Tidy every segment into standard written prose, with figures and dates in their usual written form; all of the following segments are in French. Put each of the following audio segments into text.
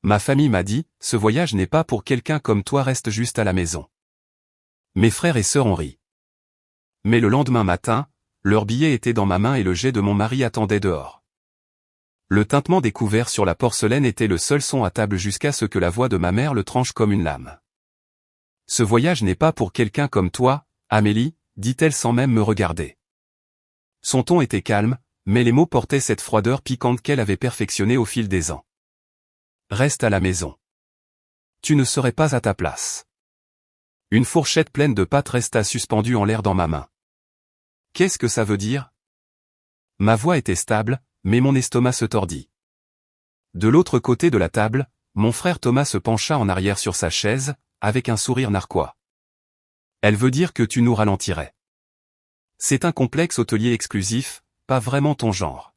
Ma famille m'a dit, ce voyage n'est pas pour quelqu'un comme toi, reste juste à la maison. Mes frères et sœurs ont ri. Mais le lendemain matin, leur billet était dans ma main et le jet de mon mari attendait dehors. Le tintement des couverts sur la porcelaine était le seul son à table jusqu'à ce que la voix de ma mère le tranche comme une lame. Ce voyage n'est pas pour quelqu'un comme toi, Amélie, dit-elle sans même me regarder. Son ton était calme, mais les mots portaient cette froideur piquante qu'elle avait perfectionnée au fil des ans. Reste à la maison. Tu ne serais pas à ta place. Une fourchette pleine de pâtes resta suspendue en l'air dans ma main. Qu'est-ce que ça veut dire? Ma voix était stable, mais mon estomac se tordit. De l'autre côté de la table, mon frère Thomas se pencha en arrière sur sa chaise, avec un sourire narquois. Elle veut dire que tu nous ralentirais. C'est un complexe hôtelier exclusif, pas vraiment ton genre.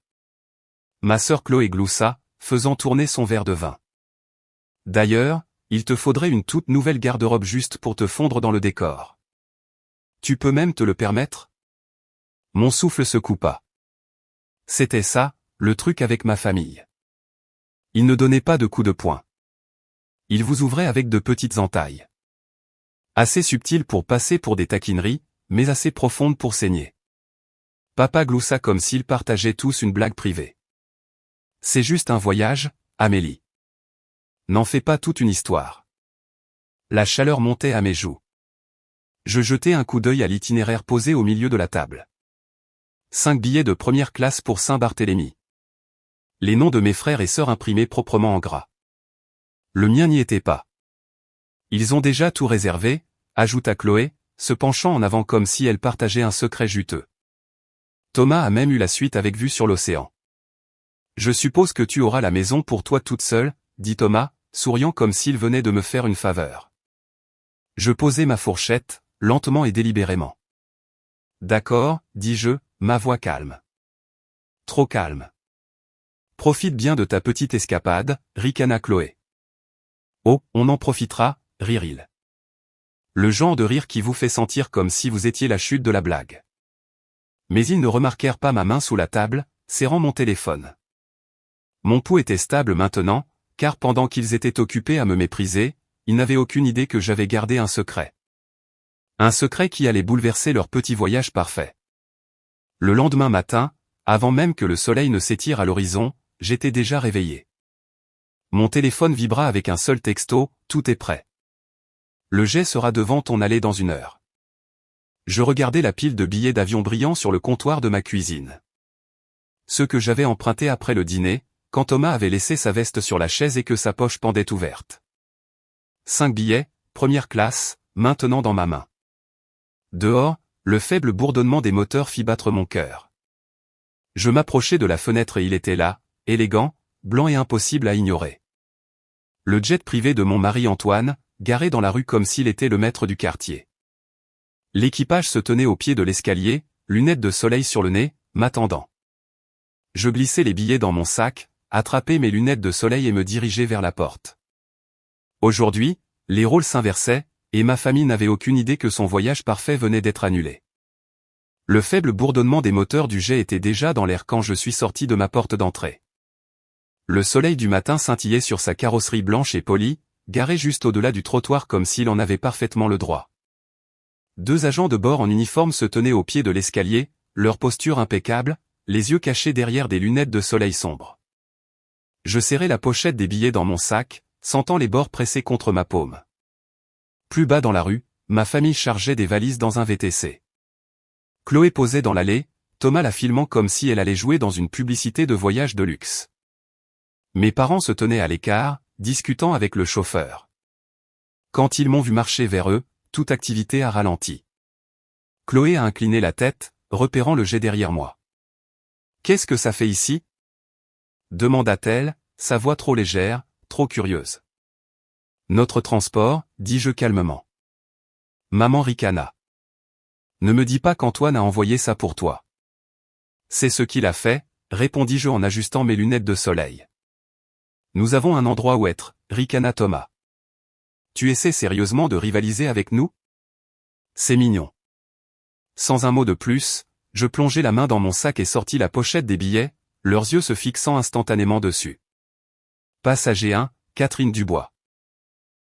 Ma sœur Chloé gloussa, faisant tourner son verre de vin. D'ailleurs, il te faudrait une toute nouvelle garde-robe juste pour te fondre dans le décor. Tu peux même te le permettre? Mon souffle se coupa. C'était ça, le truc avec ma famille. Ils ne donnaient pas de coups de poing. Ils vous ouvraient avec de petites entailles. Assez subtiles pour passer pour des taquineries, mais assez profondes pour saigner. Papa gloussa comme s'ils partageaient tous une blague privée. C'est juste un voyage, Amélie. N'en fais pas toute une histoire. La chaleur montait à mes joues. Je jetai un coup d'œil à l'itinéraire posé au milieu de la table. 5 billets de première classe pour Saint-Barthélemy. Les noms de mes frères et sœurs imprimés proprement en gras. Le mien n'y était pas. Ils ont déjà tout réservé, ajouta Chloé, se penchant en avant comme si elle partageait un secret juteux. Thomas a même eu la suite avec vue sur l'océan. Je suppose que tu auras la maison pour toi toute seule, dit Thomas, souriant comme s'il venait de me faire une faveur. Je posai ma fourchette, lentement et délibérément. D'accord, dis-je, ma voix calme. Trop calme. Profite bien de ta petite escapade, ricana Chloé. Oh, on en profitera, rirent-ils. Le genre de rire qui vous fait sentir comme si vous étiez la chute de la blague. Mais ils ne remarquèrent pas ma main sous la table, serrant mon téléphone. Mon pouls était stable maintenant, car pendant qu'ils étaient occupés à me mépriser, ils n'avaient aucune idée que j'avais gardé un secret. Un secret qui allait bouleverser leur petit voyage parfait. Le lendemain matin, avant même que le soleil ne s'étire à l'horizon, j'étais déjà réveillé. Mon téléphone vibra avec un seul texto, tout est prêt. Le jet sera devant ton allée dans 1 heure. Je regardais la pile de billets d'avion brillants sur le comptoir de ma cuisine. Ceux que j'avais empruntés après le dîner, quand Thomas avait laissé sa veste sur la chaise et que sa poche pendait ouverte. 5 billets, première classe, maintenant dans ma main. Dehors, le faible bourdonnement des moteurs fit battre mon cœur. Je m'approchai de la fenêtre et il était là, élégant, blanc et impossible à ignorer. Le jet privé de mon mari Antoine, garé dans la rue comme s'il était le maître du quartier. L'équipage se tenait au pied de l'escalier, lunettes de soleil sur le nez, m'attendant. Je glissai les billets dans mon sac, attrapai mes lunettes de soleil et me dirigeai vers la porte. Aujourd'hui, les rôles s'inversaient, et ma famille n'avait aucune idée que son voyage parfait venait d'être annulé. Le faible bourdonnement des moteurs du jet était déjà dans l'air quand je suis sorti de ma porte d'entrée. Le soleil du matin scintillait sur sa carrosserie blanche et polie, garée juste au-delà du trottoir comme s'il en avait parfaitement le droit. 2 agents de bord en uniforme se tenaient au pied de l'escalier, leur posture impeccable, les yeux cachés derrière des lunettes de soleil sombre. Je serrai la pochette des billets dans mon sac, sentant les bords pressés contre ma paume. Plus bas dans la rue, ma famille chargeait des valises dans un VTC. Chloé posait dans l'allée, Thomas la filmant comme si elle allait jouer dans une publicité de voyage de luxe. Mes parents se tenaient à l'écart, discutant avec le chauffeur. Quand ils m'ont vu marcher vers eux, toute activité a ralenti. Chloé a incliné la tête, repérant le jet derrière moi. « Qu'est-ce que ça fait ici ?» demanda-t-elle, sa voix trop légère, trop curieuse. « Notre transport, dis-je calmement. » Maman ricana. « Ne me dis pas qu'Antoine a envoyé ça pour toi. » C'est ce qu'il a fait, répondis-je en ajustant mes lunettes de soleil. « Nous avons un endroit où être, ricana Thomas. Tu essaies sérieusement de rivaliser avec nous ? C'est mignon. » Sans un mot de plus, je plongeai la main dans mon sac et sortis la pochette des billets, leurs yeux se fixant instantanément dessus. Passager 1, Catherine Dubois.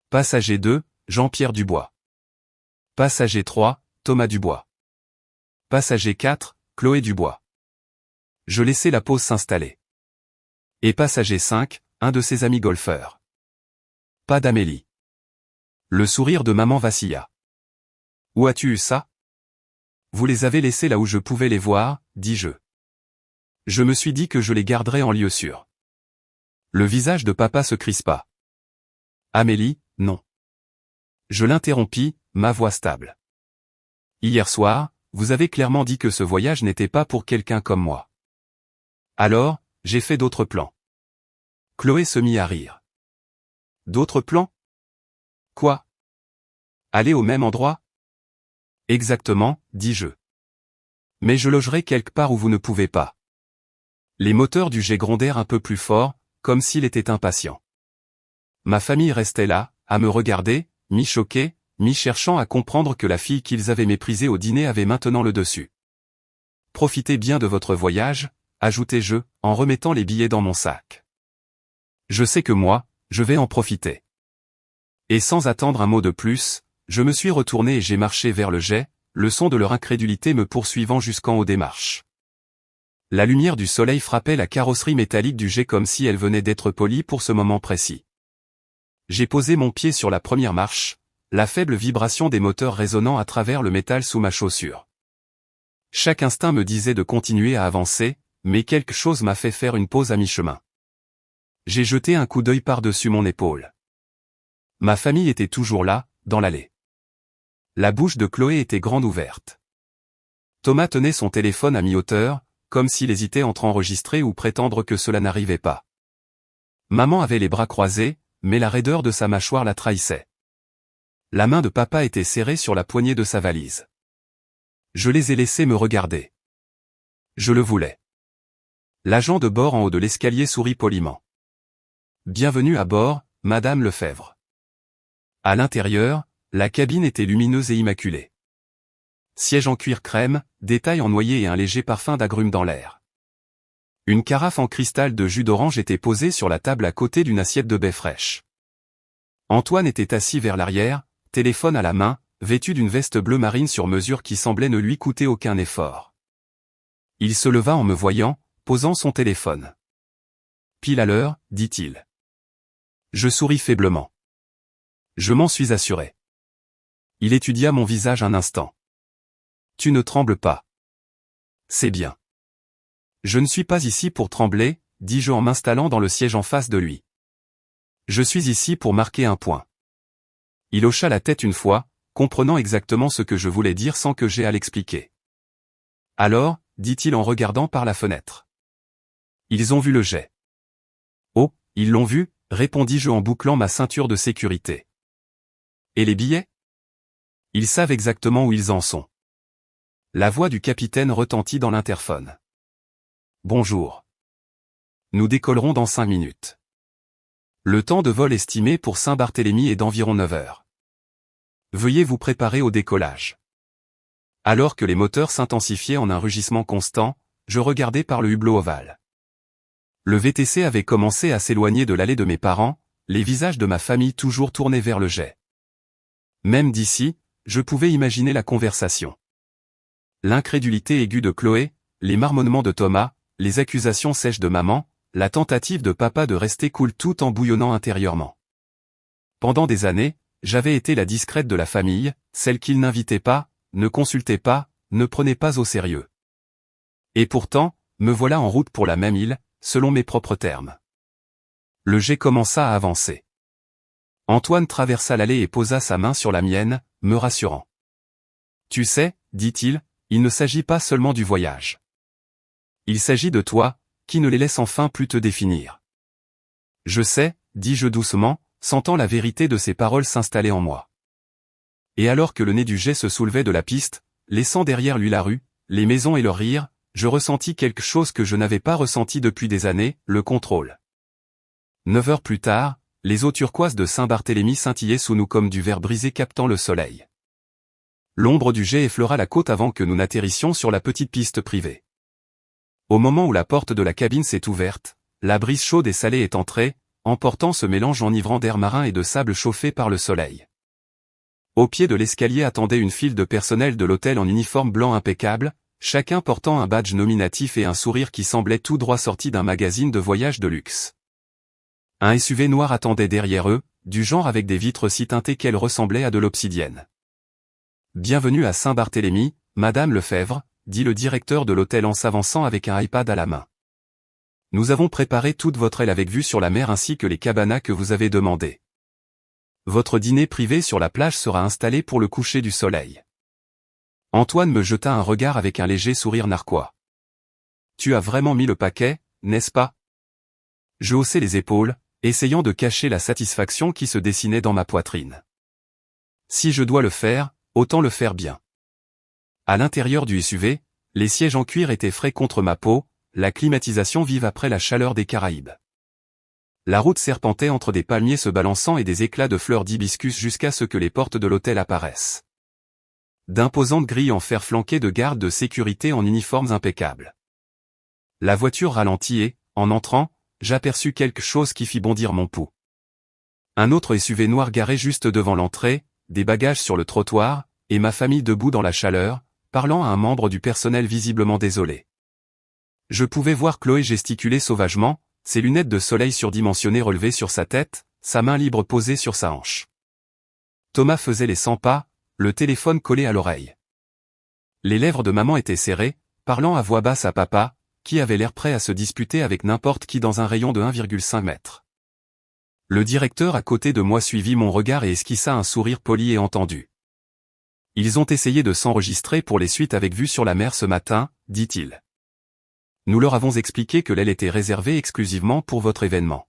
Passager 2, Jean-Pierre Dubois. Passager 3, Thomas Dubois. Passager 4, Chloé Dubois. Je laissai la pause s'installer. Et passager 5, un de ses amis golfeurs. Pas d'Amélie. Le sourire de maman vacilla. Où as-tu eu ça? Vous les avez laissés là où je pouvais les voir, dis-je. Je me suis dit que je les garderais en lieu sûr. Le visage de papa se crispa. Amélie, non. Je l'interrompis, ma voix stable. Hier soir, vous avez clairement dit que ce voyage n'était pas pour quelqu'un comme moi. Alors, j'ai fait d'autres plans. Chloé se mit à rire. D'autres plans? Quoi? Aller au même endroit? Exactement, dis-je. Mais je logerai quelque part où vous ne pouvez pas. Les moteurs du jet grondèrent un peu plus fort, comme s'il était impatient. Ma famille restait là, à me regarder, mi-choquée, mi-cherchant à comprendre que la fille qu'ils avaient méprisée au dîner avait maintenant le dessus. Profitez bien de votre voyage, ajoutai-je, en remettant les billets dans mon sac. Je sais que moi, je vais en profiter. Et sans attendre un mot de plus, je me suis retourné et j'ai marché vers le jet, le son de leur incrédulité me poursuivant jusqu'en haut des marches. La lumière du soleil frappait la carrosserie métallique du jet comme si elle venait d'être polie pour ce moment précis. J'ai posé mon pied sur la première marche, la faible vibration des moteurs résonnant à travers le métal sous ma chaussure. Chaque instinct me disait de continuer à avancer, mais quelque chose m'a fait faire une pause à mi-chemin. J'ai jeté un coup d'œil par-dessus mon épaule. Ma famille était toujours là, dans l'allée. La bouche de Chloé était grande ouverte. Thomas tenait son téléphone à mi-hauteur, comme s'il hésitait entre enregistrer ou prétendre que cela n'arrivait pas. Maman avait les bras croisés, mais la raideur de sa mâchoire la trahissait. La main de papa était serrée sur la poignée de sa valise. Je les ai laissés me regarder. Je le voulais. L'agent de bord en haut de l'escalier sourit poliment. Bienvenue à bord, Madame Lefebvre. À l'intérieur, la cabine était lumineuse et immaculée. Siège en cuir crème, détail en noyer et un léger parfum d'agrumes dans l'air. Une carafe en cristal de jus d'orange était posée sur la table à côté d'une assiette de baie fraîche. Antoine était assis vers l'arrière, téléphone à la main, vêtu d'une veste bleu marine sur mesure qui semblait ne lui coûter aucun effort. Il se leva en me voyant, posant son téléphone. Pile à l'heure, dit-il. Je souris faiblement. Je m'en suis assuré. Il étudia mon visage un instant. Tu ne trembles pas. C'est bien. Je ne suis pas ici pour trembler, dis-je en m'installant dans le siège en face de lui. Je suis ici pour marquer un point. Il hocha la tête une fois, comprenant exactement ce que je voulais dire sans que j'aie à l'expliquer. Alors, dit-il en regardant par la fenêtre. Ils ont vu le jet. Oh, ils l'ont vu, répondis-je en bouclant ma ceinture de sécurité. Et les billets? Ils savent exactement où ils en sont. La voix du capitaine retentit dans l'interphone. Bonjour. Nous décollerons dans 5 minutes. Le temps de vol estimé pour Saint-Barthélemy est d'environ 9 heures. Veuillez vous préparer au décollage. Alors que les moteurs s'intensifiaient en un rugissement constant, je regardais par le hublot ovale. Le VTC avait commencé à s'éloigner de l'allée de mes parents, les visages de ma famille toujours tournés vers le jet. Même d'ici, je pouvais imaginer la conversation. L'incrédulité aiguë de Chloé, les marmonnements de Thomas, les accusations sèches de maman, la tentative de papa de rester cool tout en bouillonnant intérieurement. Pendant des années, j'avais été la discrète de la famille, celle qu'il n'invitait pas, ne consultait pas, ne prenait pas au sérieux. Et pourtant, me voilà en route pour la même île, selon mes propres termes. Le jet commença à avancer. Antoine traversa l'allée et posa sa main sur la mienne, me rassurant. Tu sais, dit-il, il ne s'agit pas seulement du voyage. Il s'agit de toi, qui ne les laisse enfin plus te définir. Je sais, dis-je doucement, sentant la vérité de ses paroles s'installer en moi. Et alors que le nez du jet se soulevait de la piste, laissant derrière lui la rue, les maisons et leurs rires, je ressentis quelque chose que je n'avais pas ressenti depuis des années, le contrôle. 9 heures plus tard, les eaux turquoises de Saint-Barthélemy scintillaient sous nous comme du verre brisé captant le soleil. L'ombre du jet effleura la côte avant que nous n'atterrissions sur la petite piste privée. Au moment où la porte de la cabine s'est ouverte, la brise chaude et salée est entrée, emportant ce mélange enivrant d'air marin et de sable chauffé par le soleil. Au pied de l'escalier attendait une file de personnel de l'hôtel en uniforme blanc impeccable, chacun portant un badge nominatif et un sourire qui semblait tout droit sorti d'un magazine de voyage de luxe. Un SUV noir attendait derrière eux, du genre avec des vitres si teintées qu'elles ressemblaient à de l'obsidienne. « Bienvenue à Saint-Barthélemy, Madame Lefebvre », dit le directeur de l'hôtel en s'avançant avec un iPad à la main. « Nous avons préparé toute votre aile avec vue sur la mer ainsi que les cabanas que vous avez demandées. Votre dîner privé sur la plage sera installé pour le coucher du soleil. » Antoine me jeta un regard avec un léger sourire narquois. « Tu as vraiment mis le paquet, n'est-ce pas ?» Je haussai les épaules, essayant de cacher la satisfaction qui se dessinait dans ma poitrine. Si je dois le faire, autant le faire bien. À l'intérieur du SUV, les sièges en cuir étaient frais contre ma peau, la climatisation vive après la chaleur des Caraïbes. La route serpentait entre des palmiers se balançant et des éclats de fleurs d'hibiscus jusqu'à ce que les portes de l'hôtel apparaissent. D'imposantes grilles en fer flanquées de gardes de sécurité en uniformes impeccables. La voiture ralentit et, en entrant, j'aperçus quelque chose qui fit bondir mon pouls. Un autre SUV noir garé juste devant l'entrée, des bagages sur le trottoir, et ma famille debout dans la chaleur, parlant à un membre du personnel visiblement désolé. Je pouvais voir Chloé gesticuler sauvagement, ses lunettes de soleil surdimensionnées relevées sur sa tête, sa main libre posée sur sa hanche. Thomas faisait les 100 pas, le téléphone collé à l'oreille. Les lèvres de maman étaient serrées, parlant à voix basse à papa, qui avait l'air prêt à se disputer avec n'importe qui dans un rayon de 1,5 mètre. Le directeur à côté de moi suivit mon regard et esquissa un sourire poli et entendu. « Ils ont essayé de s'enregistrer pour les suites avec vue sur la mer ce matin, dit-il. Nous leur avons expliqué que l'aile était réservée exclusivement pour votre événement.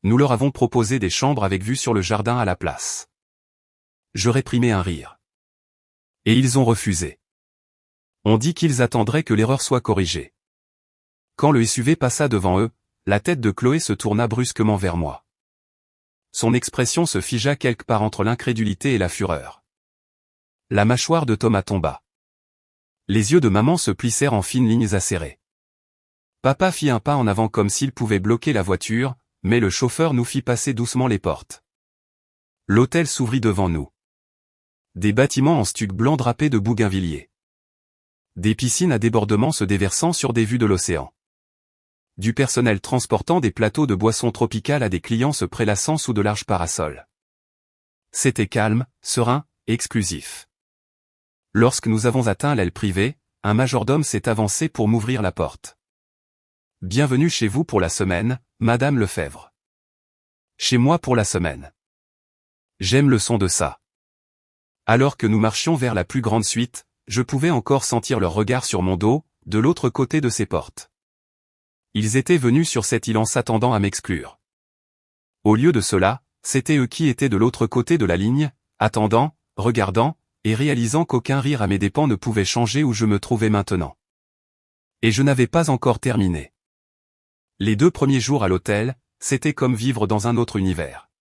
Nous leur avons proposé des chambres avec vue sur le jardin à la place. » Je réprimai un rire. Et ils ont refusé. On dit qu'ils attendraient que l'erreur soit corrigée. Quand le SUV passa devant eux, la tête de Chloé se tourna brusquement vers moi. Son expression se figea quelque part entre l'incrédulité et la fureur. La mâchoire de Thomas tomba. Les yeux de maman se plissèrent en fines lignes acérées. Papa fit un pas en avant comme s'il pouvait bloquer la voiture, mais le chauffeur nous fit passer doucement les portes. L'hôtel s'ouvrit devant nous. Des bâtiments en stuc blanc drapés de bougainvilliers. Des piscines à débordement se déversant sur des vues de l'océan. Du personnel transportant des plateaux de boissons tropicales à des clients se prélassant sous de larges parasols. C'était calme, serein, exclusif. Lorsque nous avons atteint l'aile privée, un majordome s'est avancé pour m'ouvrir la porte. « Bienvenue chez vous pour la semaine, Madame Lefebvre. »« Chez moi pour la semaine. » J'aime le son de ça. Alors que nous marchions vers la plus grande suite, je pouvais encore sentir leur regard sur mon dos, de l'autre côté de ces portes. Ils étaient venus sur cette île en s'attendant à m'exclure. Au lieu de cela, c'étaient eux qui étaient de l'autre côté de la ligne, attendant, regardant, et réalisant qu'aucun rire à mes dépens ne pouvait changer où je me trouvais maintenant. Et je n'avais pas encore terminé. Les 2 premiers jours à l'hôtel, c'était comme vivre dans un autre univers.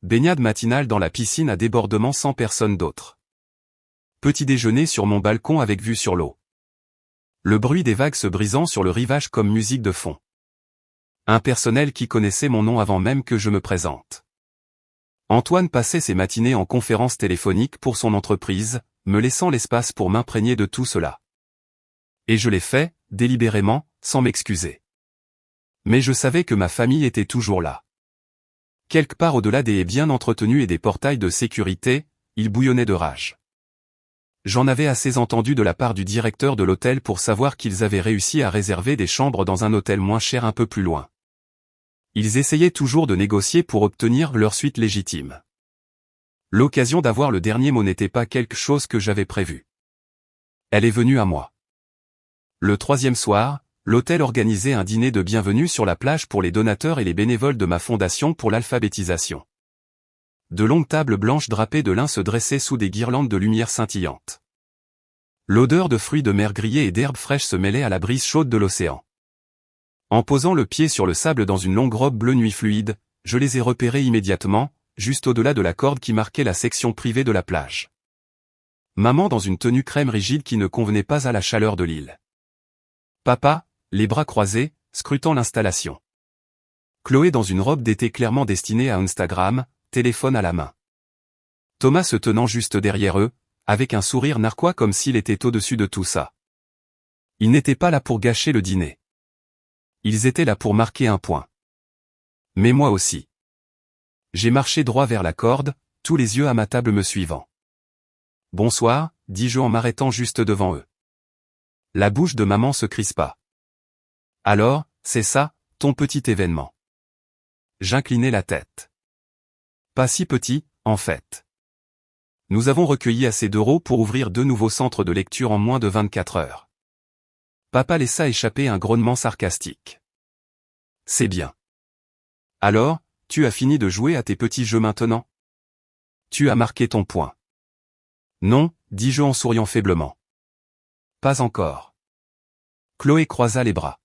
Baignade matinale dans la piscine à débordement sans personne d'autre. Petit déjeuner sur mon balcon avec vue sur l'eau. Le bruit des vagues se brisant sur le rivage comme musique de fond. Un personnel qui connaissait mon nom avant même que je me présente. Antoine passait ses matinées en conférence téléphonique pour son entreprise, me laissant l'espace pour m'imprégner de tout cela. Et je l'ai fait, délibérément, sans m'excuser. Mais je savais que ma famille était toujours là. Quelque part au-delà des haies bien entretenues et des portails de sécurité, il bouillonnait de rage. J'en avais assez entendu de la part du directeur de l'hôtel pour savoir qu'ils avaient réussi à réserver des chambres dans un hôtel moins cher un peu plus loin. Ils essayaient toujours de négocier pour obtenir leur suite légitime. L'occasion d'avoir le dernier mot n'était pas quelque chose que j'avais prévu. Elle est venue à moi. Le 3e soir, l'hôtel organisait un dîner de bienvenue sur la plage pour les donateurs et les bénévoles de ma fondation pour l'alphabétisation. De longues tables blanches drapées de lin se dressaient sous des guirlandes de lumière scintillantes. L'odeur de fruits de mer grillés et d'herbes fraîches se mêlait à la brise chaude de l'océan. En posant le pied sur le sable dans une longue robe bleu nuit fluide, je les ai repérés immédiatement, juste au-delà de la corde qui marquait la section privée de la plage. Maman dans une tenue crème rigide qui ne convenait pas à la chaleur de l'île. Papa, les bras croisés, scrutant l'installation. Chloé dans une robe d'été clairement destinée à Instagram, téléphone à la main. Thomas se tenant juste derrière eux, avec un sourire narquois comme s'il était au-dessus de tout ça. Ils n'étaient pas là pour gâcher le dîner. Ils étaient là pour marquer un point. Mais moi aussi. J'ai marché droit vers la corde, tous les yeux à ma table me suivant. Bonsoir, dis-je en m'arrêtant juste devant eux. La bouche de maman se crispa. Alors, c'est ça, ton petit événement. J'inclinai la tête. Pas si petit, en fait. Nous avons recueilli assez d'euros pour ouvrir 2 nouveaux centres de lecture en moins de 24 heures. Papa laissa échapper un grognement sarcastique. C'est bien. Alors, tu as fini de jouer à tes petits jeux maintenant? Tu as marqué ton point. Non, dis-je en souriant faiblement. Pas encore. Chloé croisa les bras.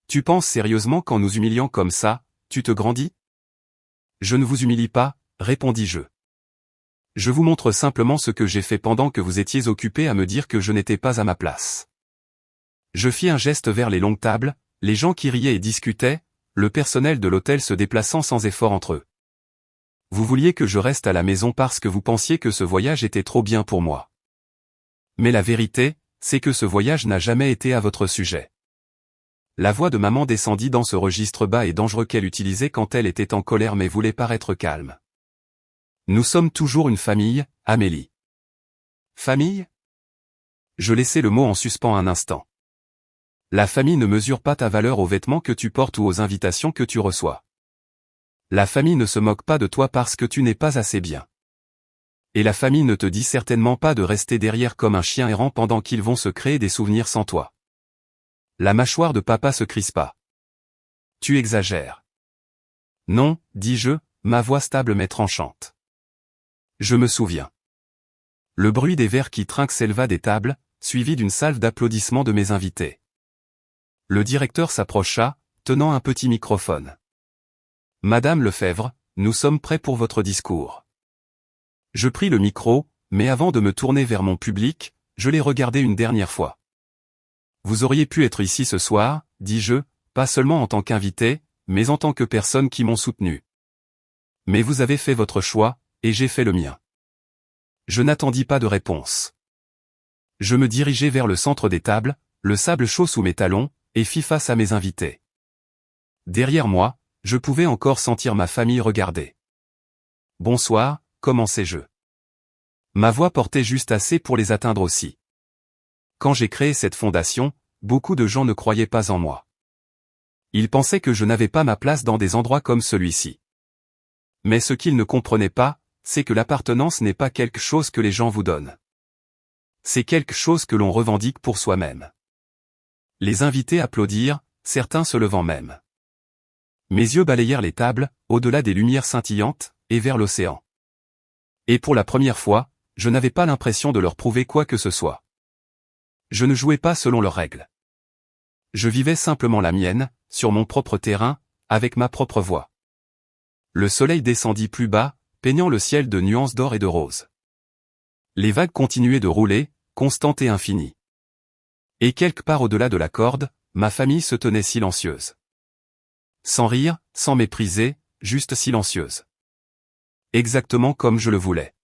Tu penses sérieusement qu'en nous humiliant comme ça, tu te grandis? Je ne vous humilie pas, répondis-je. Je vous montre simplement ce que j'ai fait pendant que vous étiez occupés à me dire que je n'étais pas à ma place. Je fis un geste vers les longues tables, les gens qui riaient et discutaient, le personnel de l'hôtel se déplaçant sans effort entre eux. Vous vouliez que je reste à la maison parce que vous pensiez que ce voyage était trop bien pour moi. Mais la vérité, c'est que ce voyage n'a jamais été à votre sujet. La voix de maman descendit dans ce registre bas et dangereux qu'elle utilisait quand elle était en colère mais voulait paraître calme. Nous sommes toujours une famille, Amélie. Famille? Je laissai le mot en suspens un instant. La famille ne mesure pas ta valeur aux vêtements que tu portes ou aux invitations que tu reçois. La famille ne se moque pas de toi parce que tu n'es pas assez bien. Et la famille ne te dit certainement pas de rester derrière comme un chien errant pendant qu'ils vont se créer des souvenirs sans toi. La mâchoire de papa se crispa. Tu exagères. Non, dis-je, ma voix stable mais tranchante. Je me souviens. Le bruit des verres qui trinquent s'éleva des tables, suivi d'une salve d'applaudissements de mes invités. Le directeur s'approcha, tenant un petit microphone. Madame Lefebvre, nous sommes prêts pour votre discours. Je pris le micro, mais avant de me tourner vers mon public, je l'ai regardé une dernière fois. Vous auriez pu être ici ce soir, dis-je, pas seulement en tant qu'invité, mais en tant que personne qui m'ont soutenu. Mais vous avez fait votre choix, et j'ai fait le mien. Je n'attendis pas de réponse. Je me dirigeai vers le centre des tables, le sable chaud sous mes talons, et fis face à mes invités. Derrière moi, je pouvais encore sentir ma famille regarder. Bonsoir, commençai-je. Ma voix portait juste assez pour les atteindre aussi. Quand j'ai créé cette fondation, beaucoup de gens ne croyaient pas en moi. Ils pensaient que je n'avais pas ma place dans des endroits comme celui-ci. Mais ce qu'ils ne comprenaient pas, c'est que l'appartenance n'est pas quelque chose que les gens vous donnent. C'est quelque chose que l'on revendique pour soi-même. Les invités applaudirent, certains se levant même. Mes yeux balayèrent les tables, au-delà des lumières scintillantes, et vers l'océan. Et pour la première fois, je n'avais pas l'impression de leur prouver quoi que ce soit. Je ne jouais pas selon leurs règles. Je vivais simplement la mienne, sur mon propre terrain, avec ma propre voix. Le soleil descendit plus bas, peignant le ciel de nuances d'or et de rose. Les vagues continuaient de rouler, constantes et infinies. Et quelque part au-delà de la corde, ma famille se tenait silencieuse. Sans rire, sans mépriser, juste silencieuse. Exactement comme je le voulais.